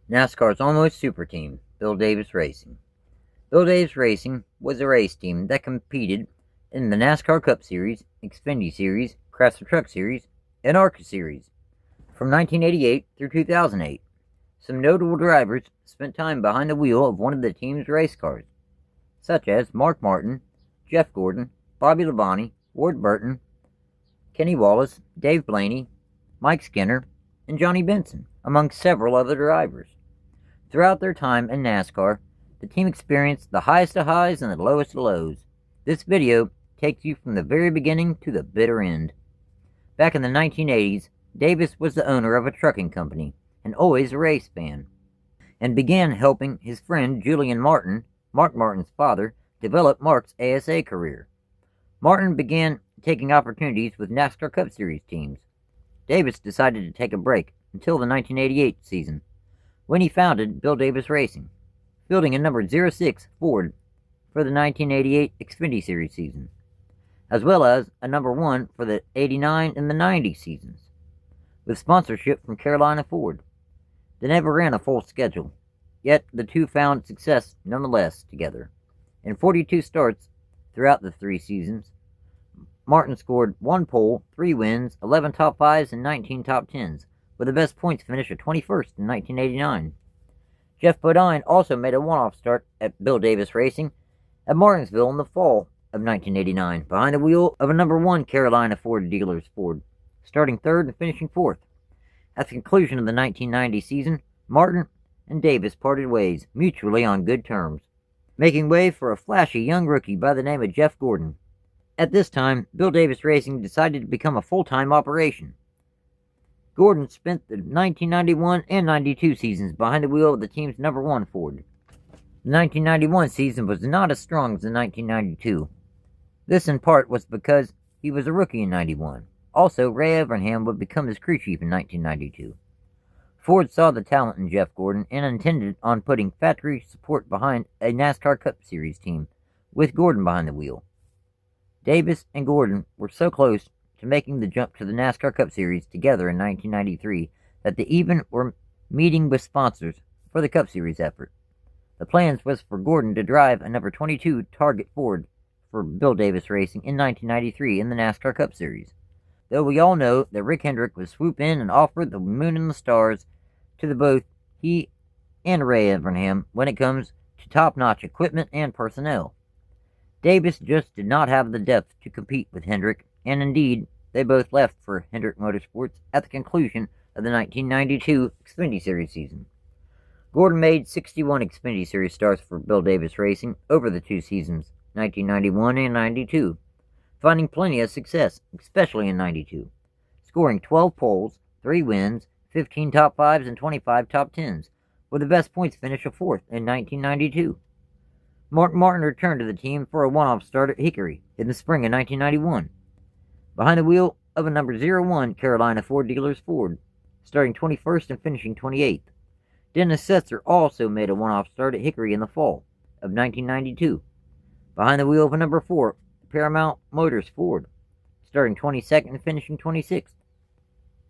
NASCAR's almost super team, Bill Davis Racing. Bill Davis Racing was a race team that competed in the NASCAR Cup Series, Xfinity Series, Cratsman Truck Series, and ARCA Series from 1988 through 2008. Some notable drivers spent time behind the wheel of one of the team's race cars, such as Mark Martin, Jeff Gordon, Bobby Labonte, Ward Burton, Kenny Wallace, Dave Blaney, Mike Skinner, and Johnny Benson, among several other drivers. Throughout their time in NASCAR, the team experienced the highest of highs and the lowest of lows. This video takes you from the very beginning to the bitter end. Back in the 1980s, Davis was the owner of a trucking company and always a race fan, and began helping his friend Julian Martin, Mark Martin's father, develop Mark's ASA career. Martin began taking opportunities with NASCAR Cup Series teams. Davis decided to take a break until the 1988 season, when he founded Bill Davis Racing, fielding a number 06 Ford for the 1988 Xfinity Series season, as well as a number 1 for the 89 and the 90 seasons, with sponsorship from Carolina Ford. They never ran a full schedule, yet the two found success nonetheless together. In 42 starts throughout the 3 seasons, Martin scored 1 pole, 3 wins, 11 top 5s, and 19 top 10s, with the best points finish of 21st in 1989. Jeff Bodine also made a one-off start at Bill Davis Racing at Martinsville in the fall of 1989, behind the wheel of a number 1 Carolina Ford dealer's Ford, starting 3rd and finishing 4th. At the conclusion of the 1990 season, Martin and Davis parted ways, mutually on good terms, making way for a flashy young rookie by the name of Jeff Gordon. At this time, Bill Davis Racing decided to become a full-time operation. Gordon spent the 1991 and 92 seasons behind the wheel of the team's number 1 Ford. The 1991 season was not as strong as the 1992. This in part was because he was a rookie in 91. Also, Ray Evernham would become his crew chief in 1992. Ford saw the talent in Jeff Gordon and intended on putting factory support behind a NASCAR Cup Series team, with Gordon behind the wheel. Davis and Gordon were so close to making the jump to the NASCAR Cup Series together in 1993 that they even were meeting with sponsors for the Cup Series effort. The plans was for Gordon to drive a number 22 Target Ford for Bill Davis Racing in 1993 in the NASCAR Cup Series, though we all know that Rick Hendrick would swoop in and offer the moon and the stars to both he and Ray Evernham when it comes to top-notch equipment and personnel. Davis just did not have the depth to compete with Hendrick, and indeed, they both left for Hendrick Motorsports at the conclusion of the 1992 Xfinity Series season. Gordon made 61 Xfinity Series starts for Bill Davis Racing over the 2 seasons, 1991 and 92, finding plenty of success, especially in 92, scoring 12 poles, 3 wins, 15 top 5s, and 25 top 10s, with the best points finish of 4th in 1992. Mark Martin returned to the team for a one-off start at Hickory in the spring of 1991, behind the wheel of a number 01 Carolina Ford dealer's Ford, starting 21st and finishing 28th. Dennis Setzer also made a one-off start at Hickory in the fall of 1992, behind the wheel of a number 4 Paramount Motors Ford, starting 22nd and finishing 26th.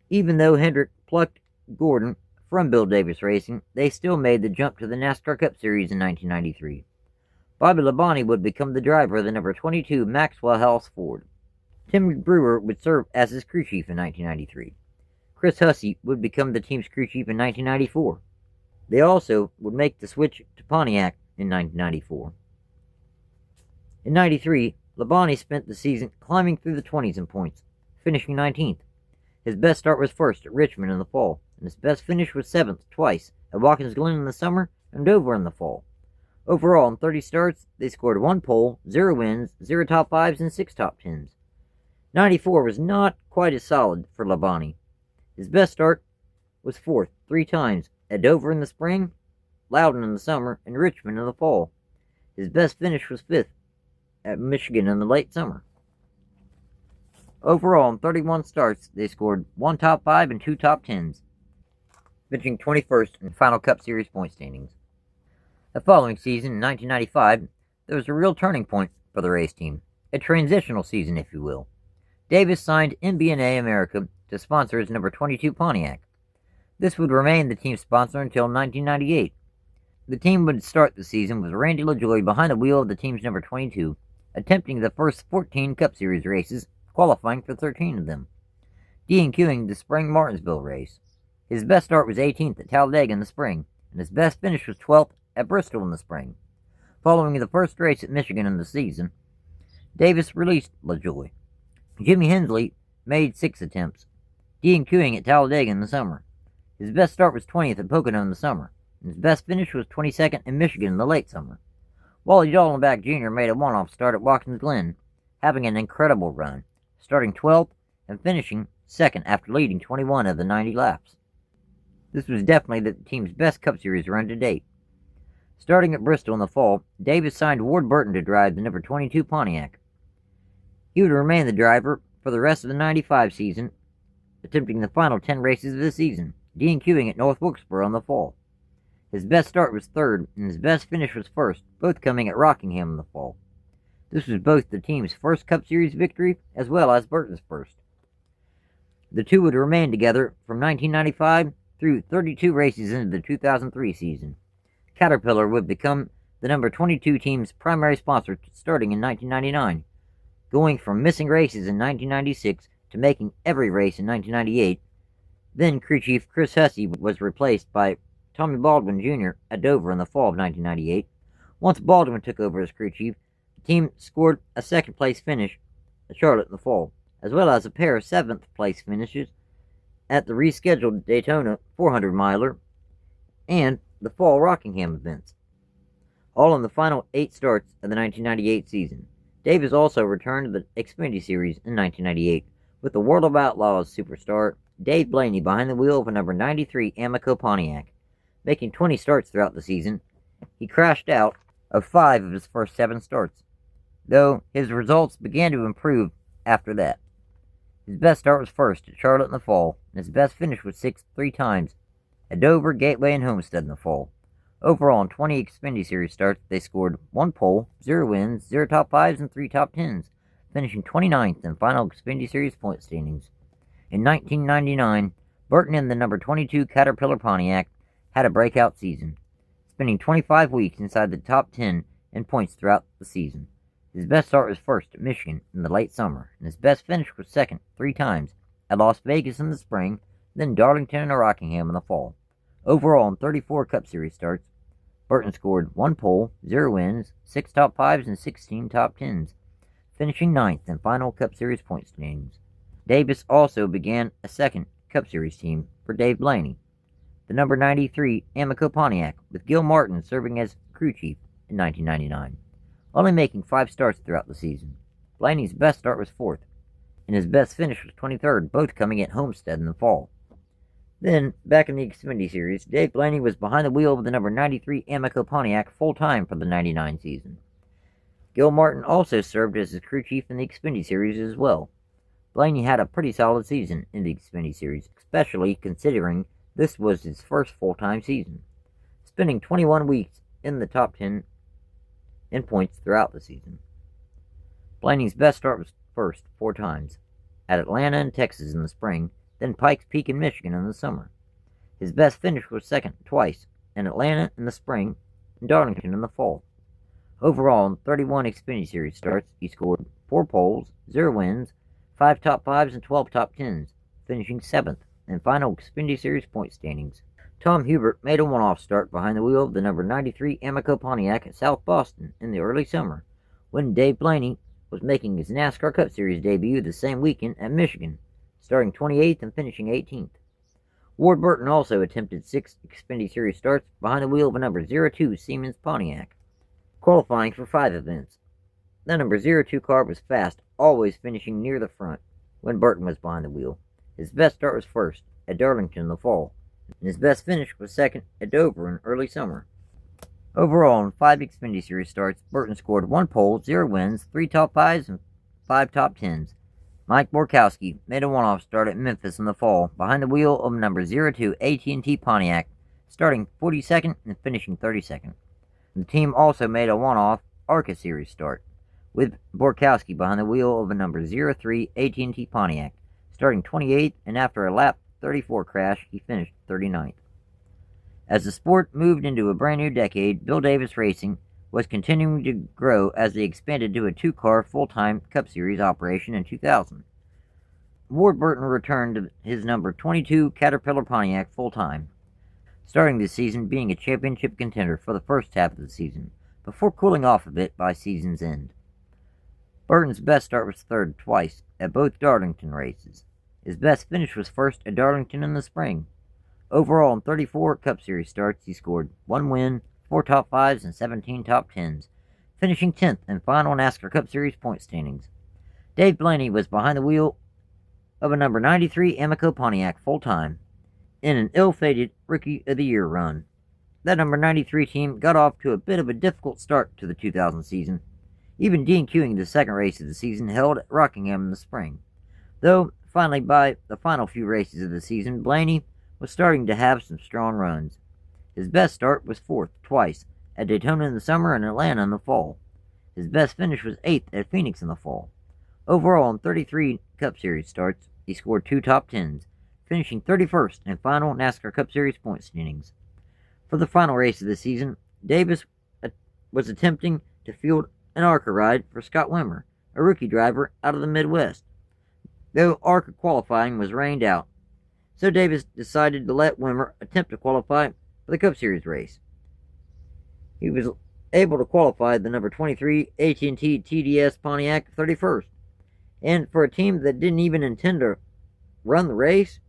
Even though Hendrick plucked Gordon from Bill Davis Racing, they still made the jump to the NASCAR Cup Series in 1993. Bobby Labonte would become the driver of the number 22 Maxwell House Ford. Tim Brewer would serve as his crew chief in 1993. Chris Hussey would become the team's crew chief in 1994. They also would make the switch to Pontiac in 1994. In 93, Labonte spent the season climbing through the 20s in points, finishing 19th. His best start was 1st at Richmond in the fall, and his best finish was 7th twice at Watkins Glen in the summer and Dover in the fall. Overall, in 30 starts, they scored 1 pole, 0 wins, 0 top 5s, and 6 top 10s. 94 was not quite as solid for Labonte. His best start was 4th 3 times, at Dover in the spring, Loudon in the summer, and Richmond in the fall. His best finish was 5th at Michigan in the late summer. Overall, in 31 starts, they scored 1 top 5 and 2 top 10s, finishing 21st in final Cup Series point standings. The following season, in 1995, there was a real turning point for the race team, a transitional season, if you will. Davis signed MBNA America to sponsor his number 22 Pontiac. This would remain the team's sponsor until 1998. The team would start the season with Randy LaJoie behind the wheel of the team's number 22, attempting the first 14 Cup Series races, qualifying for 13 of them, DNQing the spring Martinsville race. His best start was 18th at Talladega in the spring, and his best finish was 12th at Bristol in the spring. Following the first race at Michigan in the season, Davis released LaJoie. Jimmy Hensley made 6 attempts, DNQing at Talladega in the summer. His best start was 20th at Pocono in the summer, and his best finish was 22nd in Michigan in the late summer. Wally Dallenbach Jr. made a one-off start at Watkins Glen, having an incredible run, starting 12th and finishing 2nd after leading 21 of the 90 laps. This was definitely the team's best Cup Series run to date. Starting at Bristol in the fall, Davis signed Ward Burton to drive the number 22 Pontiac. He would remain the driver for the rest of the 95 season, attempting the final 10 races of the season, DNQing at North Wilkesboro in the fall. His best start was 3rd, and his best finish was 1st, both coming at Rockingham in the fall. This was both the team's first Cup Series victory, as well as Burton's first. The two would remain together from 1995 through 32 races into the 2003 season. Caterpillar would become the number 22 team's primary sponsor starting in 1999, going from missing races in 1996 to making every race in 1998. Then crew chief Chris Hussey was replaced by Tommy Baldwin Jr. at Dover in the fall of 1998. Once Baldwin took over as crew chief, the team scored a second-place finish at Charlotte in the fall, as well as a pair of 7th-place finishes at the rescheduled Daytona 400-miler and the fall Rockingham events, all in the final 8 starts of the 1998 season. Davis also returned to the Xfinity Series in 1998 with the World of Outlaws superstar Dave Blaney behind the wheel of a number 93 Amoco Pontiac. Making 20 starts throughout the season, he crashed out of 5 of his first 7 starts, though his results began to improve after that. His best start was 1st at Charlotte in the fall, and his best finish was 6th 3 times at Dover, Gateway, and Homestead in the fall. Overall, in 20 Xfinity Series starts, they scored 1 pole, 0 wins, 0 top 5s, and 3 top 10s, finishing 29th in final Xfinity Series point standings. In 1999, Burton in the number 22 Caterpillar Pontiac had a breakout season, spending 25 weeks inside the top 10 in points throughout the season. His best start was 1st at Michigan in the late summer, and his best finish was 2nd 3 times at Las Vegas in the spring, then Darlington and Rockingham in the fall. Overall, in 34 Cup Series starts, Burton scored 1 pole, 0 wins, 6 top 5s, and 16 top 10s, finishing 9th in final Cup Series point standings. Davis also began a 2nd Cup Series team for Dave Blaney, the number 93 Amoco Pontiac, with Gil Martin serving as crew chief in 1999, only making 5 starts throughout the season. Blaney's best start was 4th, and his best finish was 23rd, both coming at Homestead in the fall. Then, back in the Xfinity Series, Dave Blaney was behind the wheel of the number 93 Amoco Pontiac full-time for the 99 season. Gil Martin also served as his crew chief in the Xfinity Series as well. Blaney had a pretty solid season in the Xfinity Series, especially considering this was his first full-time season, spending 21 weeks in the top 10 in points throughout the season. Blaney's best start was 1st 4 times, at Atlanta and Texas in the spring, then Pikes Peak in Michigan in the summer. His best finish was 2nd twice, in Atlanta in the spring and Darlington in the fall. Overall, in 31 Xfinity Series starts, he scored 4 poles, 0 wins, 5 top 5s, and 12 top 10s, finishing 7th in final Xfinity Series point standings. Tom Hubert made a one-off start behind the wheel of the number 93 Amoco Pontiac at South Boston in the early summer, when Dave Blaney was making his NASCAR Cup Series debut the same weekend at Michigan, starting 28th and finishing 18th. Ward Burton also attempted 6 Xfinity Series starts behind the wheel of a number 02 Siemens Pontiac, qualifying for 5 events. The number 02 car was fast, always finishing near the front when Burton was behind the wheel. His best start was 1st at Darlington in the fall, and his best finish was 2nd at Dover in early summer. Overall, in 5 Xfinity Series starts, Burton scored 1 pole, 0 wins, 3 top 5s, and 5 top 10s. Mike Borkowski made a one-off start at Memphis in the fall, behind the wheel of number 02 AT&T Pontiac, starting 42nd and finishing 32nd. The team also made a one-off ARCA Series start, with Borkowski behind the wheel of a number 03 AT&T Pontiac, starting 28th and after a lap 34 crash, he finished 39th. As the sport moved into a brand new decade, Bill Davis Racing was continuing to grow as they expanded to a two-car full-time Cup Series operation in 2000. Ward Burton returned to his number 22 Caterpillar Pontiac full-time, starting the season being a championship contender for the first half of the season, before cooling off a bit by season's end. Burton's best start was third twice at both Darlington races. His best finish was first at Darlington in the spring. Overall, in 34 Cup Series starts, he scored 1 win, 4 top 5s, and 17 top 10s, finishing 10th in final NASCAR Cup Series point standings. Dave Blaney was behind the wheel of a number 93 Amoco Pontiac full-time in an ill-fated Rookie of the Year run. That number 93 team got off to a bit of a difficult start to the 2000 season, even DNQing the second race of the season held at Rockingham in the spring. Though, finally by the final few races of the season, Blaney was starting to have some strong runs. His best start was fourth twice at Daytona in the summer and Atlanta in the fall. His best finish was 8th at Phoenix in the fall. Overall, in 33 Cup Series starts, he scored 2 top 10s, finishing 31st in final NASCAR Cup Series point standings. For the final race of the season, Davis was attempting to field an ARCA ride for Scott Wimmer, a rookie driver out of the Midwest, though ARCA qualifying was rained out. So Davis decided to let Wimmer attempt to qualify for the Cup Series race. He was able to qualify the number 23 AT&T TDS Pontiac 31st. And for a team that didn't even intend to run the race,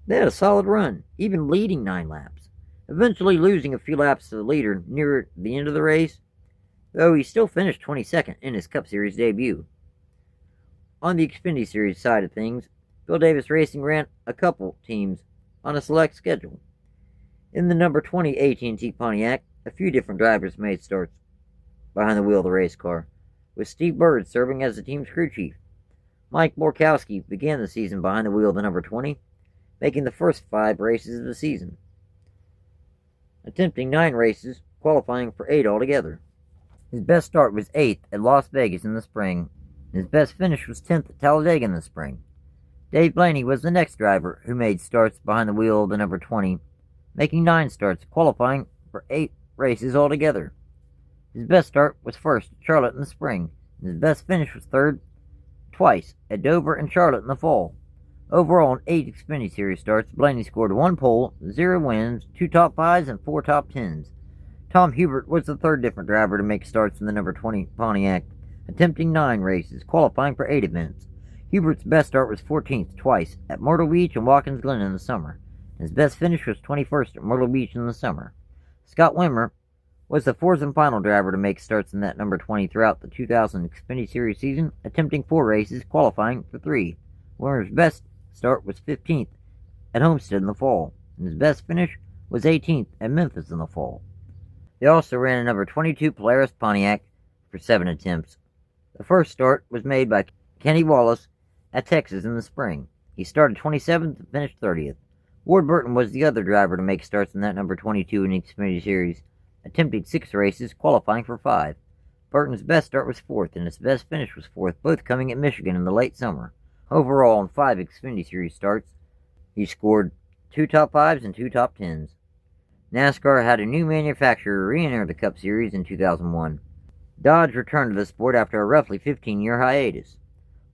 they had a solid run, even leading 9 laps, eventually losing a few laps to the leader near the end of the race, though he still finished 22nd in his Cup Series debut. On the Xfinity Series side of things, Bill Davis Racing ran a couple teams on a select schedule. In the number 20 AT&T Pontiac, a few different drivers made starts behind the wheel of the race car, with Steve Bird serving as the team's crew chief. Mike Borkowski began the season behind the wheel of the number 20, making the first 5 races of the season, attempting 9 races, qualifying for 8 altogether. His best start was 8th at Las Vegas in the spring. His best finish was 10th at Talladega in the spring. Dave Blaney was the next driver who made starts behind the wheel of the number 20, making 9 starts, qualifying for 8 races altogether. His best start was first at Charlotte in the spring, and his best finish was third twice at Dover and Charlotte in the fall. Overall, in 8 Xfinity Series starts, Blaney scored 1 pole, 0 wins, 2 top 5s, and 4 top 10s. Tom Hubert was the third different driver to make starts in the number 20 Pontiac, attempting 9 races, qualifying for 8 events. Hubert's best start was 14th twice at Myrtle Beach and Watkins Glen in the summer. His best finish was 21st at Myrtle Beach in the summer. Scott Wimmer was the 4th and final driver to make starts in that number 20 throughout the 2000 Xfinity Series season, attempting 4 races, qualifying for 3. Wimmer's best start was 15th at Homestead in the fall, and his best finish was 18th at Memphis in the fall. They also ran a number 22 Polaris Pontiac for 7 attempts. The first start was made by Kenny Wallace at Texas in the spring. He started 27th and finished 30th. Ward Burton was the other driver to make starts in that number 22 in the Xfinity Series, attempting 6 races, qualifying for 5. Burton's best start was 4th, and his best finish was 4th, both coming at Michigan in the late summer. Overall, in 5 Xfinity Series starts, he scored 2 top 5s and 2 top 10s. NASCAR had a new manufacturer re-enter the Cup Series in 2001. Dodge returned to the sport after a roughly 15-year hiatus.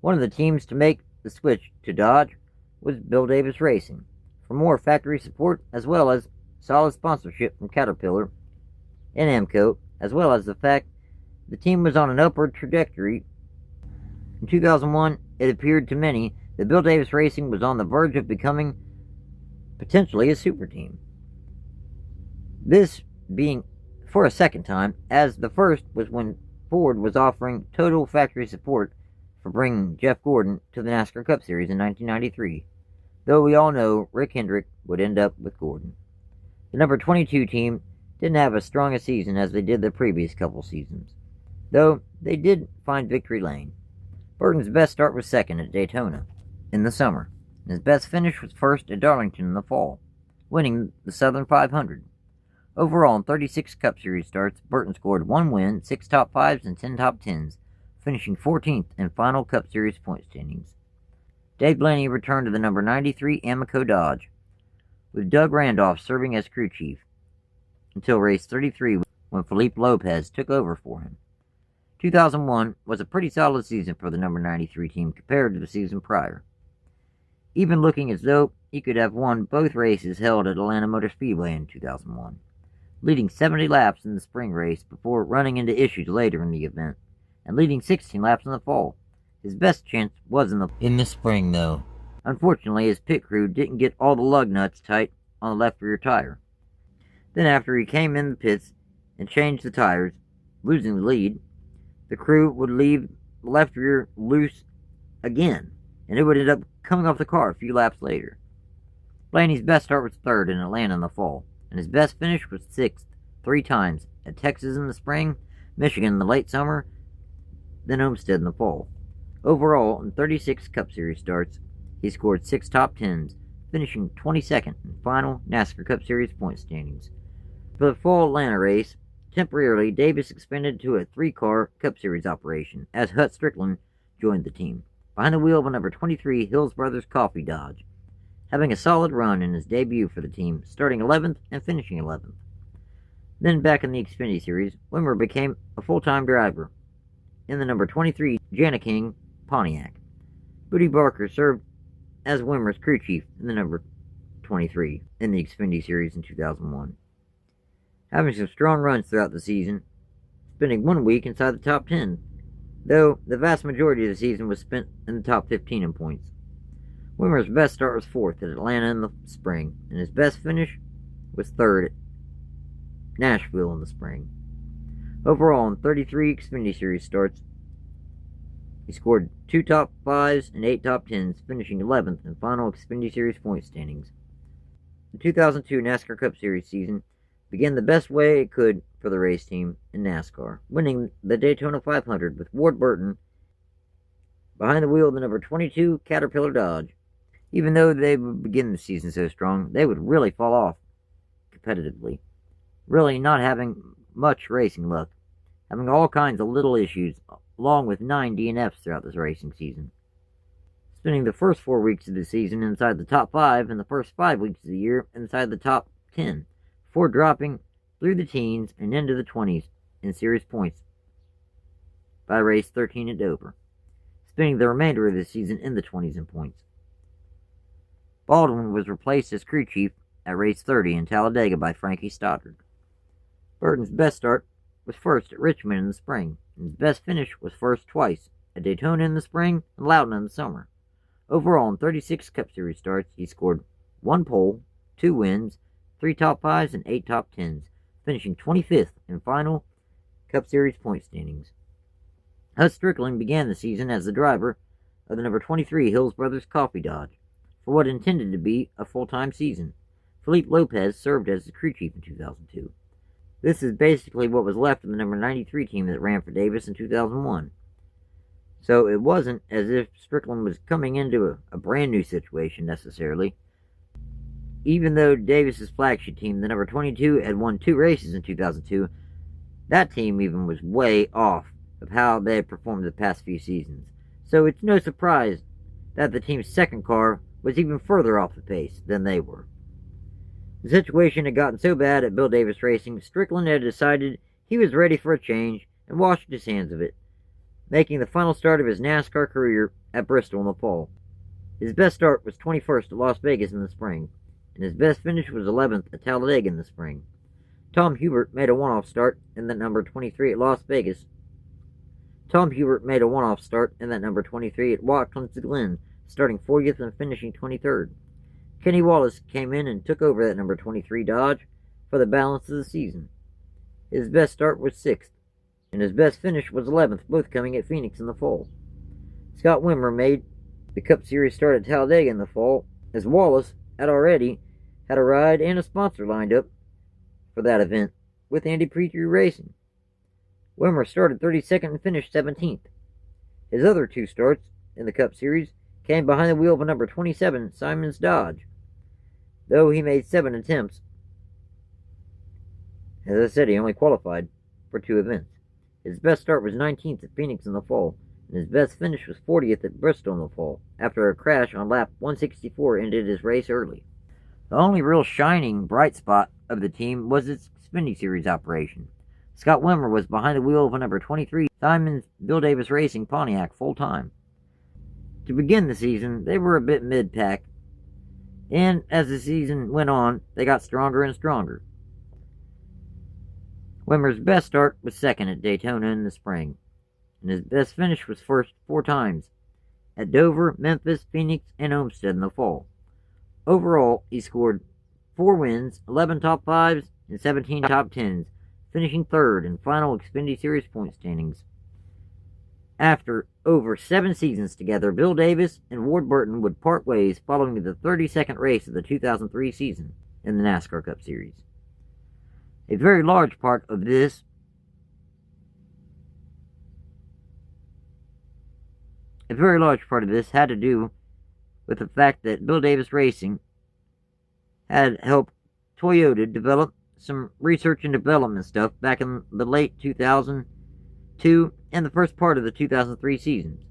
One of the teams to make the switch to Dodge was Bill Davis Racing, for more factory support as well as solid sponsorship from Caterpillar and AMCO, as well as the fact the team was on an upward trajectory. In 2001, it appeared to many that Bill Davis Racing was on the verge of becoming potentially a super team. This being for a second time, as the first was when Ford was offering total factory support for bringing Jeff Gordon to the NASCAR Cup Series in 1993, though we all know Rick Hendrick would end up with Gordon. The number 22 team didn't have as strong a season as they did the previous couple seasons, though they did find victory lane. Burton's best start was 2nd at Daytona in the summer, and his best finish was 1st at Darlington in the fall, winning the Southern 500. Overall, in 36 Cup Series starts, Burton scored 1 win, 6 top 5s, and 10 top 10s, finishing 14th in final Cup Series point standings. Dave Blaney returned to the number 93 Amoco Dodge, with Doug Randolph serving as crew chief, until race 33 when Felipe Lopez took over for him. 2001 was a pretty solid season for the number 93 team compared to the season prior, even looking as though he could have won both races held at Atlanta Motor Speedway in 2001, leading 70 laps in the spring race before running into issues later in the event, and leading 16 laps in the fall. His best chance was in the spring, though. Unfortunately, his pit crew didn't get all the lug nuts tight on the left rear tire. Then after he came in the pits and changed the tires, losing the lead, the crew would leave the left rear loose again, and it would end up coming off the car a few laps later. Blaney's best start was third in Atlanta in the fall, and his best finish was sixth 3 times, at Texas in the spring, Michigan in the late summer, then Homestead in the fall. Overall, in 36 Cup Series starts, he scored 6 top 10s, finishing 22nd in final NASCAR Cup Series point standings. For the fall Atlanta race, temporarily Davis expanded to a 3-car Cup Series operation as Hut Strickland joined the team, behind the wheel of a number 23 Hills Brothers Coffee Dodge, having a solid run in his debut for the team, starting 11th and finishing 11th. Then back in the Xfinity Series, Wimmer became a full-time driver in the number 23 Jana King Pontiac. Booty Barker served as Wimmer's crew chief in the number 23 in the Xfinity Series in 2001. Having some strong runs throughout the season, spending 1 week inside the top 10, though the vast majority of the season was spent in the top 15 in points. Wimmer's best start was 4th at Atlanta in the spring, and his best finish was 3rd at Nashville in the spring. Overall, in 33 Xfinity Series starts, he scored 2 top 5s and 8 top 10s, finishing 11th in final Xfinity Series point standings. The 2002 NASCAR Cup Series season began the best way it could for the race team in NASCAR, winning the Daytona 500 with Ward Burton behind the wheel of the number 22 Caterpillar Dodge. Even though they would begin the season so strong, they would really fall off competitively, really not having much racing luck, having all kinds of little issues, along with 9 DNFs throughout this racing season. Spending the first 4 weeks of the season inside the top 5 and the first 5 weeks of the year inside the top 10, before dropping through the teens and into the 20s in series points by race 13 at Dover, spending the remainder of the season in the 20s in points. Baldwin was replaced as crew chief at race 30 in Talladega by Frankie Stoddard. Burton's best start was 1st at Richmond in the spring, and his best finish was 1st twice, at Daytona in the spring and Loudon in the summer. Overall, in 36 Cup Series starts, he scored 1 pole, 2 wins, 3 top 5s, and 8 top 10s, finishing 25th in final Cup Series point standings. Hut Strickland began the season as the driver of the number 23 Hills Brothers Coffee Dodge for what intended to be a full-time season. Felipe Lopez served as the crew chief in 2002. This is basically what was left of the number 93 team that ran for Davis in 2001. So it wasn't as if Strickland was coming into a brand new situation necessarily. Even though Davis's flagship team, the number 22, had won 2 races in 2002, that team even was way off of how they had performed the past few seasons. So it's no surprise that the team's second car was even further off the pace than they were. The situation had gotten so bad at Bill Davis Racing, Strickland had decided he was ready for a change and washed his hands of it, making the final start of his NASCAR career at Bristol in the fall. His best start was 21st at Las Vegas in the spring, and his best finish was 11th at Talladega in the spring. Tom Hubert made a one-off start in the number 23 at Las Vegas. Tom Hubert made a one-off start in that number 23 at Watkins Glen, starting 40th and finishing 23rd. Kenny Wallace came in and took over that number 23 Dodge for the balance of the season. His best start was 6th, and his best finish was 11th, both coming at Phoenix in the fall. Scott Wimmer made the Cup Series start at Talladega in the fall, as Wallace had already had a ride and a sponsor lined up for that event with Andy Petrie Racing. Wimmer started 32nd and finished 17th. His other 2 starts in the Cup Series came behind the wheel of a number 27 Simon's Dodge, though he made 7 attempts. As I said, he only qualified for 2 events. His best start was 19th at Phoenix in the fall, and his best finish was 40th at Bristol in the fall, after a crash on lap 164 ended his race early. The only real shining bright spot of the team was its Xfinity Series operation. Scott Wimmer was behind the wheel of a number 23 Simon's Bill Davis Racing Pontiac full-time. To begin the season, they were a bit mid-pack, and as the season went on, they got stronger and stronger. Wimmer's best start was second at Daytona in the spring, and his best finish was first 4 times, at Dover, Memphis, Phoenix, and Homestead in the fall. Overall, he scored 4 wins, 11 top 5s, and 17 top 10s, finishing third in final Xfinity Series point standings. After over 7 seasons together, Bill Davis and Ward Burton would part ways following the 32nd race of the 2003 season in the NASCAR Cup Series. A very large part of this had to do with the fact that Bill Davis Racing had helped Toyota develop some research and development stuff back in the late 2002 and the first part of the 2003 seasons.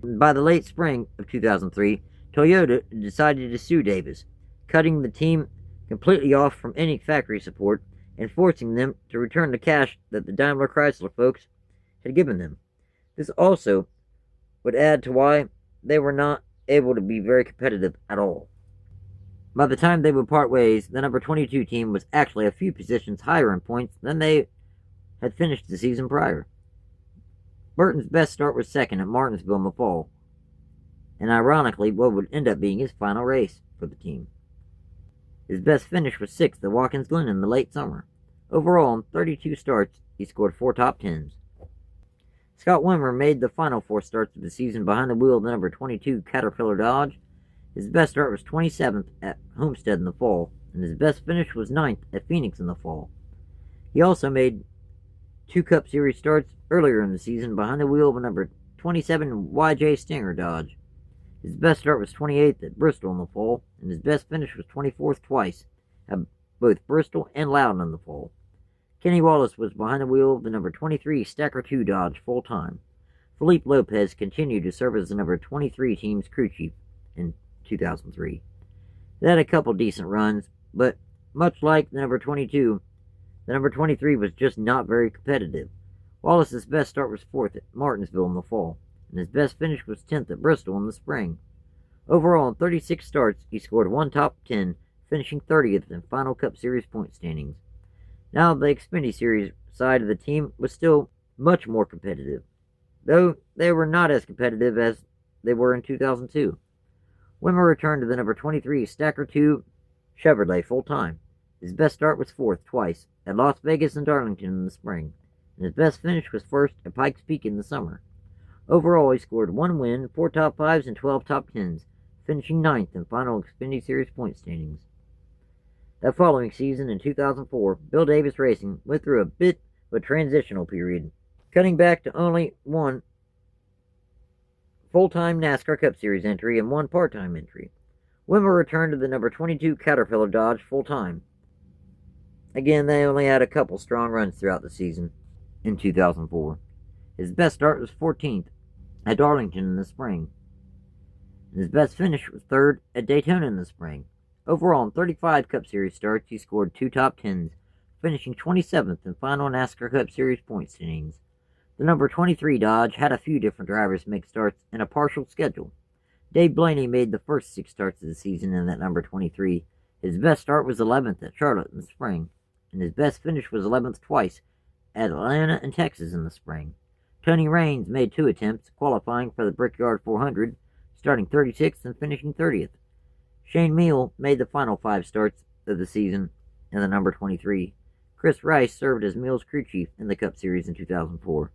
By the late spring of 2003, Toyota decided to sue Davis, cutting the team completely off from any factory support and forcing them to return the cash that the Daimler Chrysler folks had given them. This also would add to why they were not able to be very competitive at all. By the time they would part ways, the number 22 team was actually a few positions higher in points than they had finished the season prior. Burton's best start was second at Martinsville in the fall, and ironically what would end up being his final race for the team. His best finish was 6th at Watkins Glen in the late summer. Overall, in 32 starts, he scored 4 top 10s. Scott Wimmer made the final 4 starts of the season behind the wheel of the number 22 Caterpillar Dodge. His best start was 27th at Homestead in the fall, and his best finish was 9th at Phoenix in the fall. He also made 2 Cup Series starts earlier in the season behind the wheel of a number 27 YJ Stinger Dodge. His best start was 28th at Bristol in the fall, and his best finish was 24th twice at both Bristol and Loudon in the fall. Kenny Wallace was behind the wheel of the number 23 Stacker 2 Dodge full-time. Felipe Lopez continued to serve as the number 23 team's crew chief in 2003. They had a couple decent runs, but much like the number 22, the number 23 was just not very competitive. Wallace's best start was 4th at Martinsville in the fall, and his best finish was 10th at Bristol in the spring. Overall, in 36 starts, he scored 1 top 10, finishing 30th in final Cup Series point standings. Now, the Xfinity Series side of the team was still much more competitive, though they were not as competitive as they were in 2002. Wimmer returned to the number 23 Stacker 2 Chevrolet full-time. His best start was 4th twice at Las Vegas and Darlington in the spring, and his best finish was 1st at Pikes Peak in the summer. Overall, he scored 1 win, 4 top 5s, and 12 top 10s, finishing 9th in final Xfinity Series point standings. That following season, in 2004, Bill Davis Racing went through a bit of a transitional period, cutting back to only 1 full-time NASCAR Cup Series entry and 1 part-time entry. Wimmer returned to the number 22 Caterpillar Dodge full-time. Again, they only had a couple strong runs throughout the season in 2004. His best start was 14th at Darlington in the spring, and his best finish was 3rd at Daytona in the spring. Overall, in 35 Cup Series starts, he scored 2 top 10s, finishing 27th in final NASCAR Cup Series point standings. The number 23 Dodge had a few different drivers make starts in a partial schedule. Dave Blaney made the first 6 starts of the season in that number 23. His best start was 11th at Charlotte in the spring, and his best finish was 11th twice at Atlanta and Texas in the spring. Tony Raines made 2 attempts, qualifying for the Brickyard 400, starting 36th and finishing 30th. Shane Meal made the final 5 starts of the season in the number 23. Chris Rice served as Meal's crew chief in the Cup Series in 2004.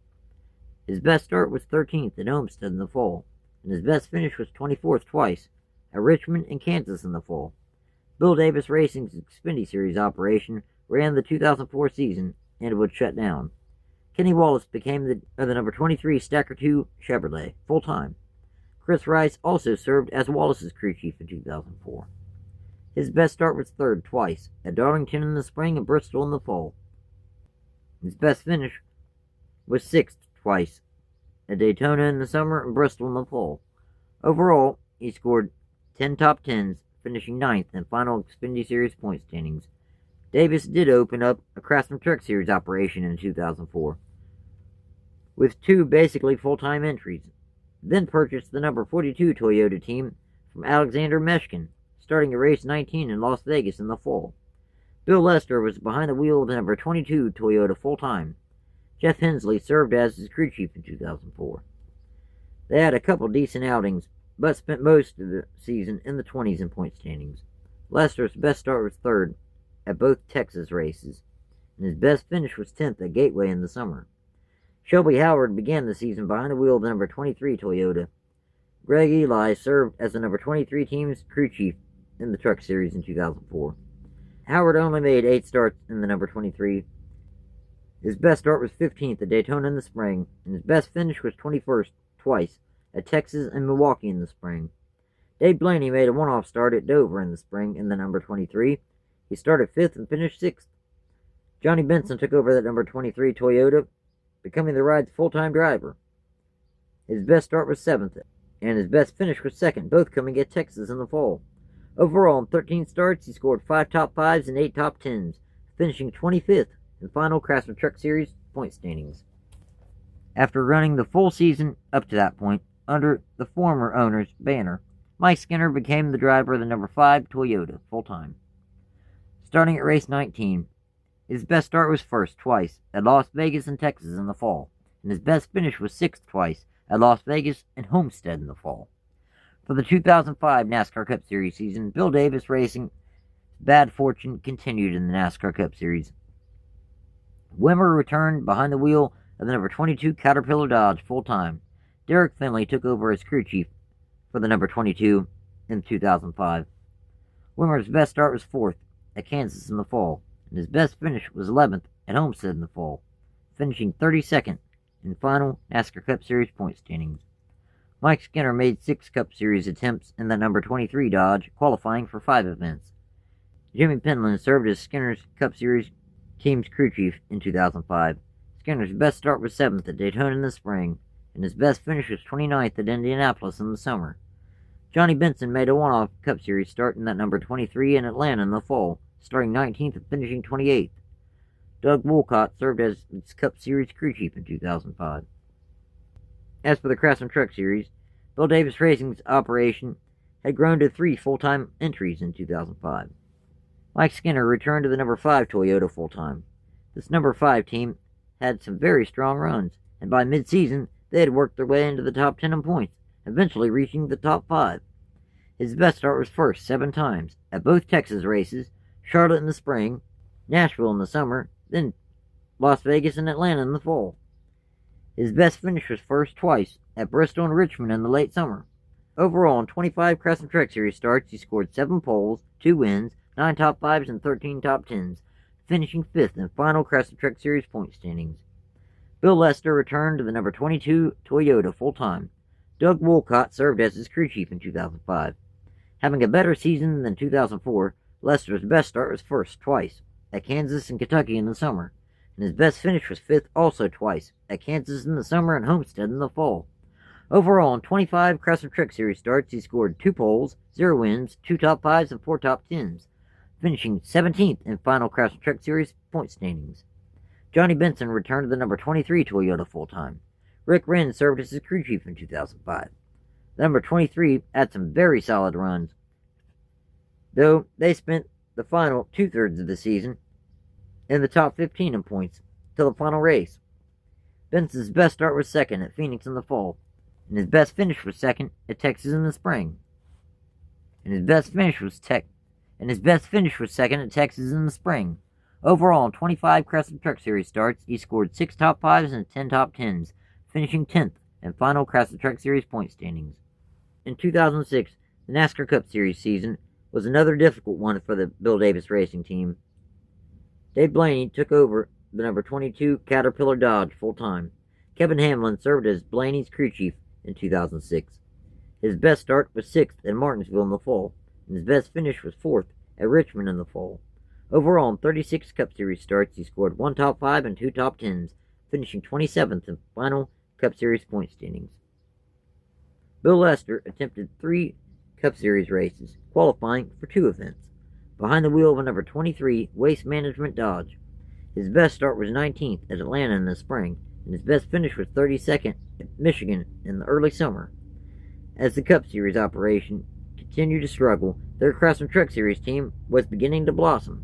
His best start was 13th at Homestead in the fall, and his best finish was 24th twice at Richmond and Kansas in the fall. Bill Davis Racing's Xfinity Series operation ran the 2004 season and would shut down. Kenny Wallace became the number 23 Stacker 2 Chevrolet full-time. Chris Rice also served as Wallace's crew chief in 2004. His best start was 3rd twice at Darlington in the spring and Bristol in the fall. His best finish was 6th twice at Daytona in the summer and Bristol in the fall. Overall, he scored 10 top 10s, finishing 9th in final Xfinity Series point standings. Davis did open up a Cratsman Truck Series operation in 2004, with 2 basically full-time entries, then purchased the number 42 Toyota team from Alexander Meshkin, starting at race 19 in Las Vegas in the fall. Bill Lester was behind the wheel of the number 22 Toyota full-time. Jeff Hensley served as his crew chief in 2004. They had a couple decent outings, but spent most of the season in the 20s in point standings. Lester's best start was 3rd at both Texas races, and his best finish was 10th at Gateway in the summer. Shelby Howard began the season behind the wheel of the number 23 Toyota. Greg Eli served as the number 23 team's crew chief in the Truck Series in 2004. Howard only made 8 starts in the number 23. His best start was 15th at Daytona in the spring, and his best finish was 21st twice at Texas and Milwaukee in the spring. Dave Blaney made a one-off start at Dover in the spring in the number 23. He started 5th and finished 6th. Johnny Benson took over that number 23 Toyota, becoming the ride's full-time driver. His best start was 7th, and his best finish was 2nd, both coming at Texas in the fall. Overall, in 13 starts, he scored 5 top 5s and 8 top 10s, finishing 25th in final Cratsman Truck Series point standings. After running the full season up to that point under the former owner's banner, Mike Skinner became the driver of the number 5 Toyota full-time. Starting at race 19, his best start was 1st twice at Las Vegas and Texas in the fall, and his best finish was 6th twice at Las Vegas and Homestead in the fall. For the 2005 NASCAR Cup Series season, Bill Davis Racing's bad fortune continued in the NASCAR Cup Series. Wimmer returned behind the wheel of the number 22 Caterpillar Dodge full-time. Derek Finley took over as crew chief for the number 22 in 2005. Wimmer's best start was 4th at Kansas in the fall, and his best finish was 11th at Homestead in the fall, finishing 32nd in final NASCAR Cup Series point standings. Mike Skinner made 6 Cup Series attempts in the number 23 Dodge, qualifying for 5 events. Jimmy Penland served as Skinner's Cup Series team's crew chief in 2005. Skinner's best start was 7th at Daytona in the spring, and his best finish was 29th at Indianapolis in the summer. Johnny Benson made a one-off Cup Series start in that number 23 in Atlanta in the fall, starting 19th and finishing 28th. Doug Wolcott served as its Cup Series crew chief in 2005. As for the Cratsman Truck Series, Bill Davis Racing's operation had grown to 3 full-time entries in 2005. Mike Skinner returned to the number 5 Toyota full-time. This number 5 team had some very strong runs, and by mid-season, they had worked their way into the top 10 in points, eventually reaching the top 5. His best start was 1st 7 times at both Texas races, Charlotte in the spring, Nashville in the summer, then Las Vegas and Atlanta in the fall. His best finish was 1st twice at Bristol and Richmond in the late summer. Overall, in 25 Cratsman Truck Series starts, he scored 7 poles, 2 wins, 9 top 5s, and 13 top 10s, finishing 5th in final Cratsman Truck Series point standings. Bill Lester returned to the number 22 Toyota full-time. Doug Wolcott served as his crew chief in 2005. Having a better season than 2004, Lester's best start was 1st twice at Kansas and Kentucky in the summer, and his best finish was 5th also twice at Kansas in the summer and Homestead in the fall. Overall, in 25 Cratsman Truck Series starts, he scored 2 poles, 0 wins, 2 top 5s, and 4 top 10s, finishing 17th in final Cratsman Truck Series point standings. Johnny Benson returned to the number 23 Toyota full-time. Rick Hendrick served as his crew chief in 2005. The number 23 had some very solid runs, though they spent the final 2/3 of the season in the top 15 in points till the final race. Benson's best start was 2nd at Phoenix in the fall, and his best finish was 2nd at Texas in the spring. His best finish was 2nd at Texas in the spring. Overall, in 25 Cratsman Truck Series starts, he scored 6 top 5s and 10 top 10s, finishing 10th in final Cratsman Truck Series point standings. In 2006, the NASCAR Cup Series season was another difficult one for the Bill Davis Racing team. Dave Blaney took over the number 22 Caterpillar Dodge full-time. Kevin Hamlin served as Blaney's crew chief in 2006. His best start was 6th at Martinsville in the fall, and his best finish was 4th at Richmond in the fall. Overall, in 36 Cup Series starts, he scored 1 top 5 and 2 top 10s, finishing 27th in final Cup Series point standings. Bill Lester attempted 3 Cup Series races, qualifying for 2 events, behind the wheel of a number 23 Waste Management Dodge. His best start was 19th at Atlanta in the spring, and his best finish was 32nd at Michigan in the early summer. As the Cup Series operation continued to struggle, their Cratsman Truck Series team was beginning to blossom.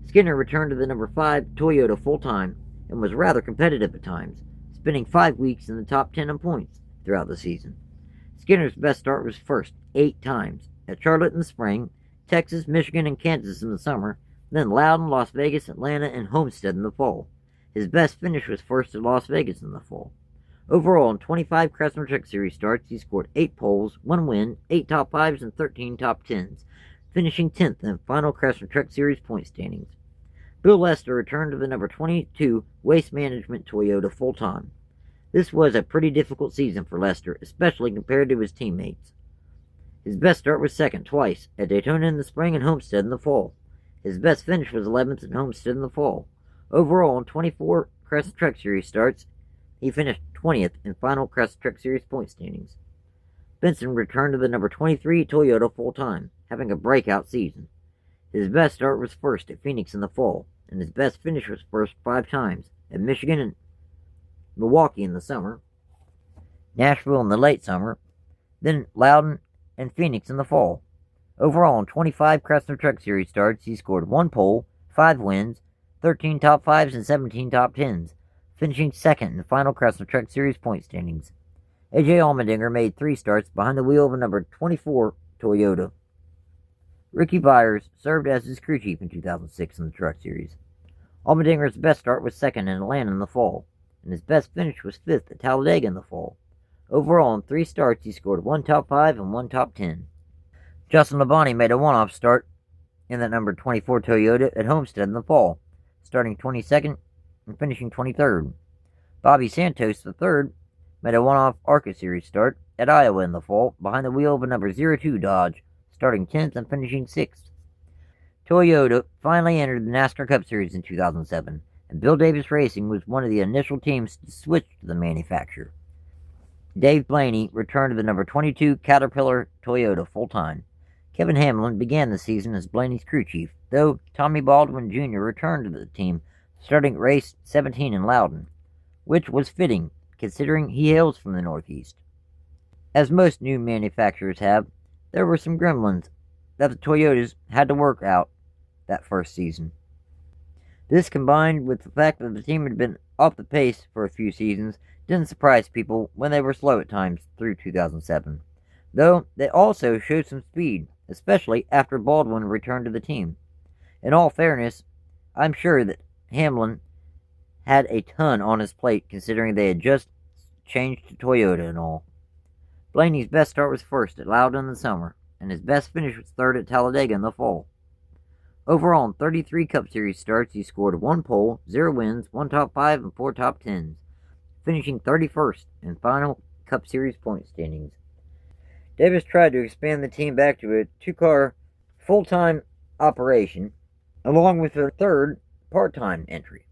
Skinner returned to the number 5 Toyota full-time and was rather competitive at times, spending 5 weeks in the top 10 in points throughout the season. Skinner's best start was first 8 times, at Charlotte in the spring, Texas, Michigan, and Kansas in the summer, then Loudon, Las Vegas, Atlanta, and Homestead in the fall. His best finish was first at Las Vegas in the fall. Overall, in 25 Cratsman Truck Series starts, he scored 8 poles, 1 win, 8 top 5s, and 13 top 10s, finishing 10th in the final Cratsman Truck Series point standings. Bill Lester returned to the number 22 Waste Management Toyota full-time. This was a pretty difficult season for Lester, especially compared to his teammates. His best start was second twice, at Daytona in the spring and Homestead in the fall. His best finish was 11th at Homestead in the fall. Overall, in 24 Cratsman Truck Series starts, he finished 20th in final Cratsman Truck Series point standings. Benson returned to the number 23 Toyota full-time, having a breakout season. His best start was first at Phoenix in the fall, and his best finish was first 5 times at Michigan and Milwaukee in the summer, Nashville in the late summer, then Loudon and Phoenix in the fall. Overall, in 25 Cratsman Truck Series starts, he scored 1 pole, 5 wins, 13 top 5s, and 17 top 10s, finishing second in the final Cratsman Truck Series point standings. A.J. Allmendinger made 3 starts behind the wheel of a number 24 Toyota. Ricky Byers served as his crew chief in 2006 in the Truck Series. Allmendinger's best start was second in Atlanta in the fall, and his best finish was 5th at Talladega in the fall. Overall, in 3 starts, he scored 1 top 5 and 1 top 10. Justin Labonte made a one-off start in that number 24 Toyota at Homestead in the fall, starting 22nd and finishing 23rd. Bobby Santos III made a one-off ARCA Series start at Iowa in the fall, behind the wheel of a number 02 Dodge, starting 10th and finishing 6th. Toyota finally entered the NASCAR Cup Series in 2007, and Bill Davis Racing was one of the initial teams to switch to the manufacturer. Dave Blaney returned to the number 22 Caterpillar Toyota full-time. Kevin Hamlin began the season as Blaney's crew chief, though Tommy Baldwin Jr. returned to the team, starting race 17 in Loudon, which was fitting, considering he hails from the Northeast. As most new manufacturers have, there were some gremlins that the Toyotas had to work out that first season. This, combined with the fact that the team had been off the pace for a few seasons, didn't surprise people when they were slow at times through 2007, though they also showed some speed, especially after Baldwin returned to the team. In all fairness, I'm sure that Hamlin had a ton on his plate considering they had just changed to Toyota and all. Blaney's best start was first at Loudon in the summer, and his best finish was third at Talladega in the fall. Overall, in 33 Cup Series starts, he scored 1 pole, 0 wins, 1 top 5, and 4 top 10s, finishing 31st in final Cup Series point standings. Davis tried to expand the team back to a 2-car full-time operation, along with a 3rd part-time entry.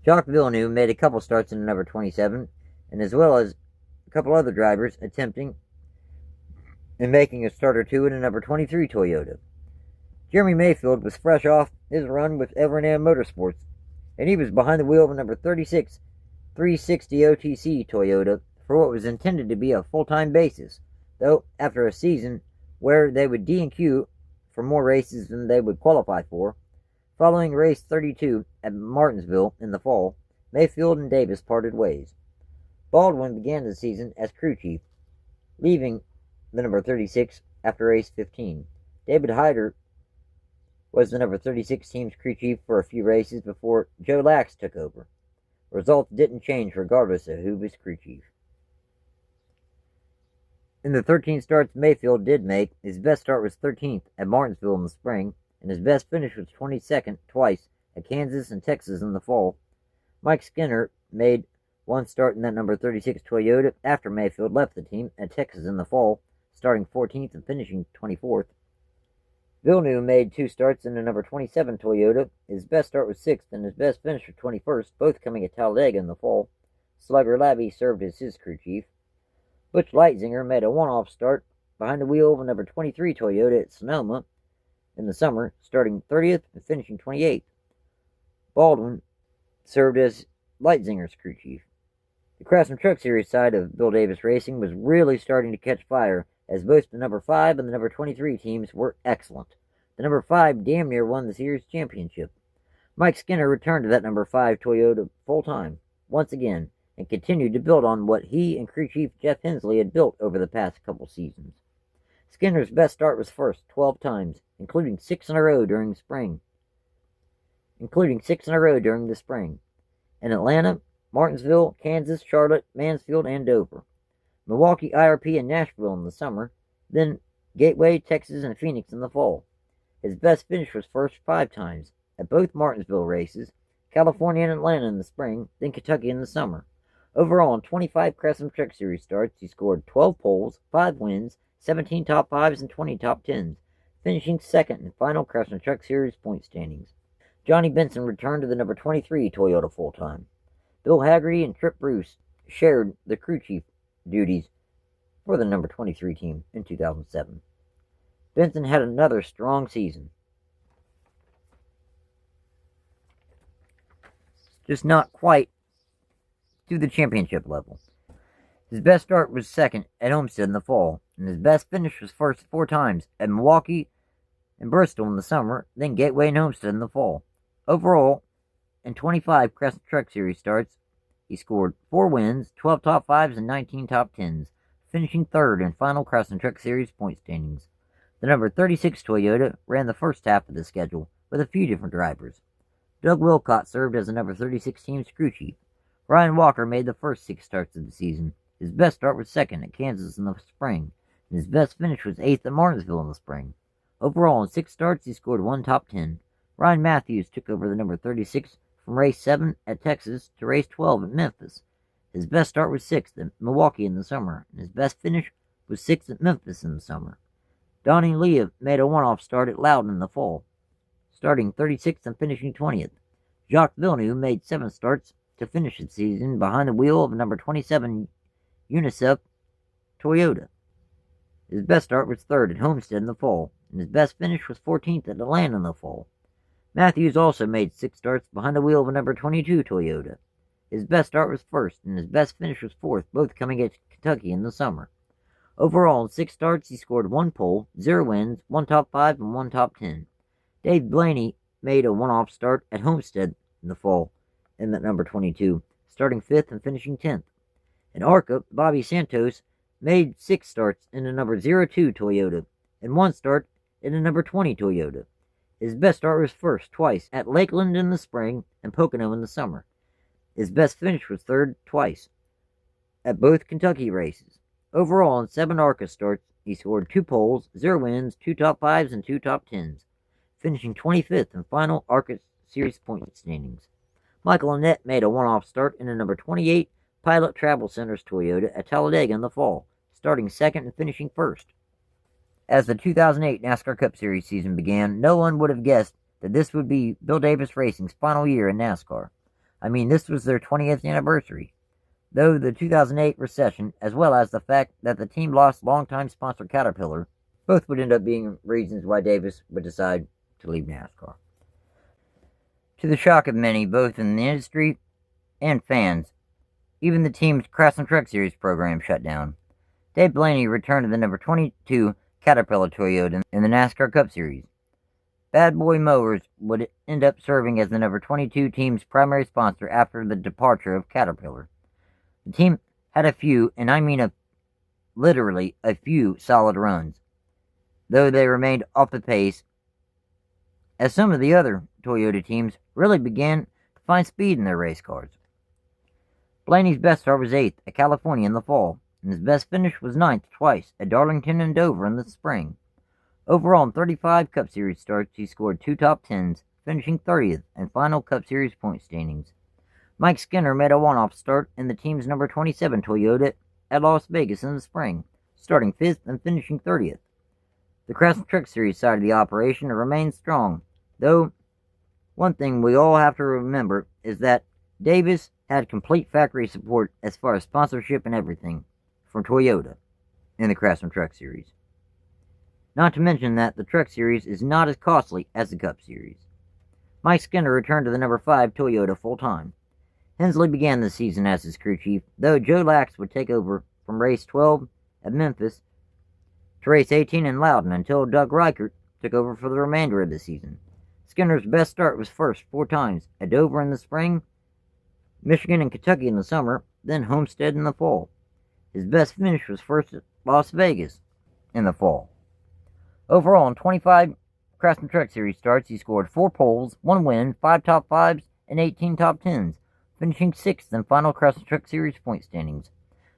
Jacques Villeneuve made a couple starts in the number 27, and as well as a couple other drivers attempting and making a start or 2 in a number 23 Toyota. Jeremy Mayfield was fresh off his run with Evernham Motorsports, and he was behind the wheel of a number 36 360 OTC Toyota for what was intended to be a full-time basis, though after a season where they would D&Q for more races than they would qualify for, following race 32 at Martinsville in the fall, Mayfield and Davis parted ways. Baldwin began the season as crew chief, leaving the number 36 after race 15. David Hyder was the number 36 team's crew chief for a few races before Joe Lax took over. Results didn't change regardless of who was crew chief. In the 13 starts Mayfield did make, his best start was 13th at Martinsville in the spring, and his best finish was 22nd twice at Kansas and Texas in the fall. Mike Skinner made 1 start in that number 36 Toyota after Mayfield left the team at Texas in the fall, starting 14th and finishing 24th. Villeneuve made 2 starts in the number 27 Toyota. His best start was 6th, and his best finish was 21st, both coming at Talladega in the fall. Slugger Labby served as his crew chief. Butch Leitzinger made a one-off start behind the wheel of a number 23 Toyota at Sonoma in the summer, starting 30th and finishing 28th. Baldwin served as Leitzinger's crew chief. The Cratsman Truck Series side of Bill Davis Racing was really starting to catch fire, as both the number 5 and the number 23 teams were excellent. The number 5 damn near won the series championship. Mike Skinner returned to that number 5 Toyota full-time, once again, and continued to build on what he and crew chief Jeff Hensley had built over the past couple seasons. Skinner's best start was first 12 times, including 6 in a row during the spring. In Atlanta, Martinsville, Kansas, Charlotte, Mansfield, and Dover. Milwaukee, IRP, and Nashville in the summer, then Gateway, Texas, and Phoenix in the fall. His best finish was first 5 times, at both Martinsville races, California and Atlanta in the spring, then Kentucky in the summer. Overall, in 25 Cratsman Truck Series starts, he scored 12 poles, 5 wins, 17 top 5s, and 20 top 10s, finishing second in final Cratsman Truck Series point standings. Johnny Benson returned to the number 23 Toyota full-time. Bill Haggerty and Trip Bruce shared the crew chief duties for the number 23 team in 2007. Benson had another strong season. Just not quite to the championship level. His best start was second at Homestead in the fall, and his best finish was first 4 times at Milwaukee and Bristol in the summer, then Gateway and Homestead in the fall. Overall, in 25 Cratsman Truck Series starts, he scored 4 wins, 12 top 5s, and 19 top 10s, finishing third in final Cratsman Truck Series point standings. The number 36 Toyota ran the first half of the schedule with a few different drivers. Doug Wilcott served as the number 36 team's crew chief. Ryan Walker made the first 6 starts of the season. His best start was second at Kansas in the spring, and his best finish was 8th at Martinsville in the spring. Overall, in 6 starts, he scored 1 top 10. Ryan Matthews took over the number 36 from race 7 at Texas to race 12 at Memphis. His best start was 6th at Milwaukee in the summer, and his best finish was 6th at Memphis in the summer. Donnie Leah made a one-off start at Loudon in the fall, starting 36th and finishing 20th. Jacques Villeneuve made 7 starts to finish the season behind the wheel of number 27 UNICEF Toyota. His best start was 3rd at Homestead in the fall, and his best finish was 14th at Atlanta in the fall. Matthews also made 6 starts behind the wheel of a number 22 Toyota. His best start was 1st, and his best finish was 4th, both coming at Kentucky in the summer. Overall, in 6 starts, he scored 1 pole, 0 wins, 1 top 5, and 1 top 10. Dave Blaney made a one-off start at Homestead in the fall, in that number 22, starting 5th and finishing 10th. In ARCA, Bobby Santos made 6 starts in the number 02 Toyota, and 1 start in the number 20 Toyota. His best start was 1st twice at Lakeland in the spring and Pocono in the summer. His best finish was 3rd twice at both Kentucky races. Overall, in 7 ARCA starts, he scored 2 poles, 0 wins, 2 top 5s, and 2 top 10s, finishing 25th in final ARCA Series point standings. Michael Annett made a one-off start in the number 28 Pilot Travel Centers Toyota at Talladega in the fall, starting 2nd and finishing 1st. As the 2008 NASCAR Cup Series season began, no one would have guessed that this would be Bill Davis Racing's final year in NASCAR. I mean, this was their 20th anniversary. Though the 2008 recession, as well as the fact that the team lost longtime sponsor Caterpillar, both would end up being reasons why Davis would decide to leave NASCAR. To the shock of many, both in the industry and fans, even the team's Cratsman Truck Series program shut down. Dave Blaney returned to the number 22 Caterpillar Toyota in the NASCAR Cup Series. Bad Boy Mowers would end up serving as the number 22 team's primary sponsor after the departure of Caterpillar. The team had a few, and I mean literally a few, solid runs, though they remained off the pace, as some of the other Toyota teams really began to find speed in their race cars. Blaney's best start was 8th at California in the fall, and his best finish was 9th twice at Darlington and Dover in the spring. Overall, in 35 Cup Series starts, he scored 2 top 10s, finishing 30th in final Cup Series point standings. Mike Skinner made a one-off start in the team's number 27 Toyota at Las Vegas in the spring, starting 5th and finishing 30th. The Cratsman Truck Series side of the operation remained strong, though one thing we all have to remember is that Davis had complete factory support as far as sponsorship and everything from Toyota in the Cratsman Truck Series. Not to mention that the Truck Series is not as costly as the Cup Series. Mike Skinner returned to the number 5 Toyota full-time. Hensley began the season as his crew chief, though Joe Lax would take over from race 12 at Memphis to race 18 in Loudon until Doug Reichert took over for the remainder of the season. Skinner's best start was first 4 times, at Dover in the spring, Michigan and Kentucky in the summer, then Homestead in the fall. His best finish was first at Las Vegas in the fall. Overall, in 25 Cratsman Truck Series starts, he scored 4 poles, 1 win, 5 top 5s, and 18 top 10s, finishing 6th in final Cratsman Truck Series point standings.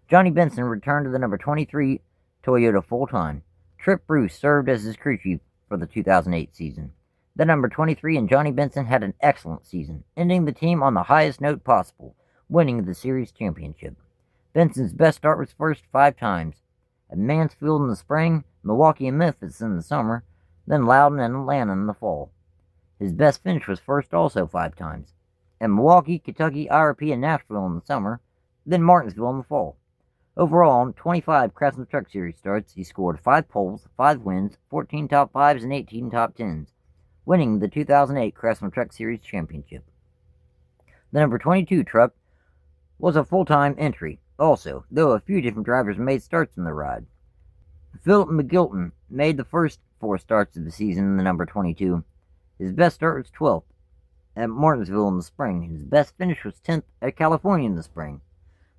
Johnny Benson returned to the number 23 Toyota full-time. Trip Bruce served as his crew chief for the 2008 season. The number 23 and Johnny Benson had an excellent season, ending the team on the highest note possible, winning the series championship. Benson's best start was first 5 times, at Mansfield in the spring, Milwaukee and Memphis in the summer, then Loudon and Atlanta in the fall. His best finish was first also 5 times, at Milwaukee, Kentucky, IRP, and Nashville in the summer, then Martinsville in the fall. Overall, in 25 Cratsman Truck Series starts, he scored 5 poles, 5 wins, 14 top 5s, and 18 top 10s, winning the 2008 Cratsman Truck Series championship. The number 22 truck was a full-time entry, also, though a few different drivers made starts in the ride. Philip McGilton made the first 4 starts of the season in the number 22. His best start was 12th at Martinsville in the spring. His best finish was 10th at California in the spring.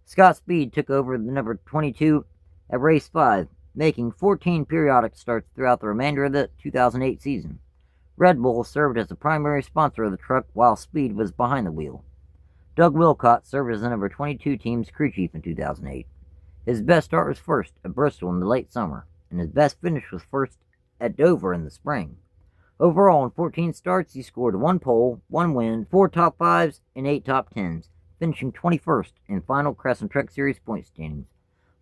Scott Speed took over the number 22 at race 5, making 14 periodic starts throughout the remainder of the 2008 season. Red Bull served as the primary sponsor of the truck while Speed was behind the wheel. Doug Wilcott served as the number 22 team's crew chief in 2008. His best start was first at Bristol in the late summer, and his best finish was first at Dover in the spring. Overall, in 14 starts, he scored 1 pole, 1 win, 4 top 5s, and 8 top 10s, finishing 21st in final Cratsman Truck Series point standings.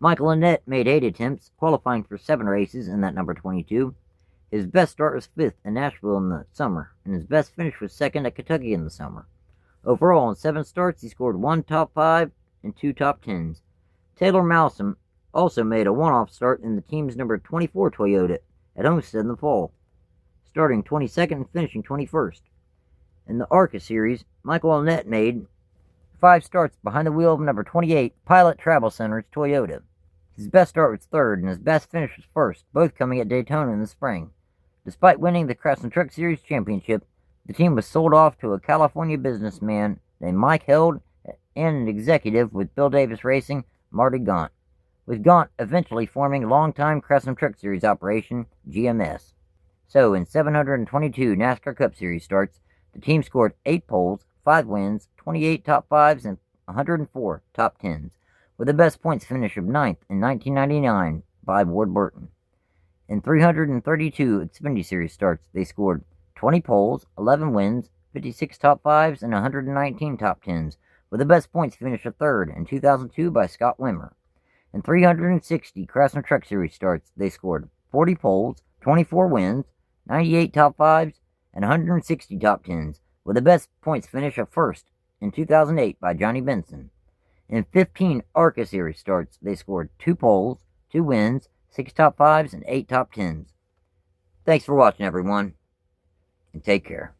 Michael Annett made 8 attempts, qualifying for 7 races in that number 22. His best start was 5th in Nashville in the summer, and his best finish was 2nd at Kentucky in the summer. Overall, in 7 starts, he scored 1 top 5 and 2 top 10s. Taylor Malsom also made a one-off start in the team's number 24 Toyota at Homestead in the fall, starting 22nd and finishing 21st. In the ARCA series, Michael Annett made 5 starts behind the wheel of number 28 Pilot Travel Center's Toyota. His best start was 3rd, and his best finish was 1st, both coming at Daytona in the spring. Despite winning the Cratsman Truck Series championship, the team was sold off to a California businessman named Mike Held and an executive with Bill Davis Racing, Marty Gaunt, with Gaunt eventually forming longtime Cratsman Truck Series operation, GMS. So, in 722 NASCAR Cup Series starts, the team scored 8 poles, 5 wins, 28 top 5s, and 104 top 10s, with the best points finish of 9th in 1999 by Ward Burton. In 332 Xfinity Series starts, they scored 20 poles, 11 wins, 56 top 5s, and 119 top 10s, with the best points finish of 3rd in 2002 by Scott Wimmer. In 360 Cratsman Truck Series starts, they scored 40 poles, 24 wins, 98 top 5s, and 160 top 10s, with the best points finish of 1st in 2008 by Johnny Benson. In 15 ARCA Series starts, they scored 2 poles, 2 wins, 6 top 5s, and 8 top 10s. Thanks for watching, everyone, and take care.